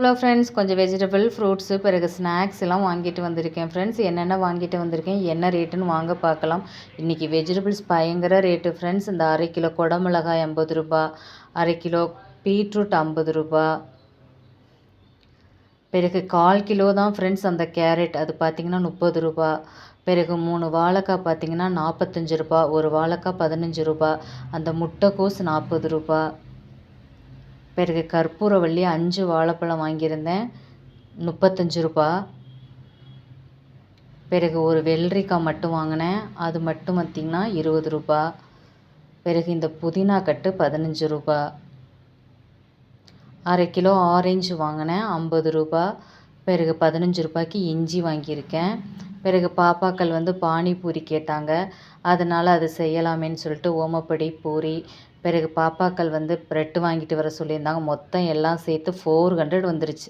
Hello friends, கொஞ்சம் vegetable, fruits, பிறகு snacks எல்லாம் வாங்கிட்டு வந்திருக்கேன் ஃப்ரெண்ட்ஸ். என்னென்ன வாங்கிட்டு வந்திருக்கேன், என்ன ரேட்டுன்னு வாங்க பார்க்கலாம். இன்றைக்கி வெஜிடபிள்ஸ் பயங்கர ரேட்டு ஃப்ரெண்ட்ஸ். இந்த 1/2 கிலோ குடமிளகாய் ரூ. 50, 1/2 கிலோ பீட்ரூட் ரூ. 50, பிறகு 1/4 கிலோ தான் ஃப்ரெண்ட்ஸ் அந்த கேரட், அது பார்த்திங்கன்னா ரூ. 30. பிறகு 3 வாழைக்காய் பார்த்திங்கன்னா ரூ. 45, ஒரு வாழைக்காய் ரூ. 15. அந்த முட்டைக்கோஸ் ரூ. 40. பிறகு கற்பூரவள்ளி 5 வாழைப்பழம் வாங்கியிருந்தேன், ரூ. 35. பிறகு ஒரு வெள்ளரிக்காய் மட்டும் வாங்கினேன், அது மட்டும் பார்த்திங்கன்னா ரூ. 20. பிறகு இந்த புதினா கட்டு ரூ. 15. 1/2 கிலோ ஆரஞ்சு வாங்கினேன், ரூ. 50. பிறகு ரூ. 15 இஞ்சி வாங்கியிருக்கேன். பிறகு பாப்பாக்கள் பானிபூரி கேட்டாங்க, அதனால் அது செய்யலாமேன்னு சொல்லிட்டு ஓமப்படி பூரி. பிறகு பாப்பாக்கள் ப்ரெட்டு வாங்கிட்டு வர சொல்லியிருந்தாங்க. மொத்தம் எல்லாம் சேர்த்து 400 வந்துருச்சு.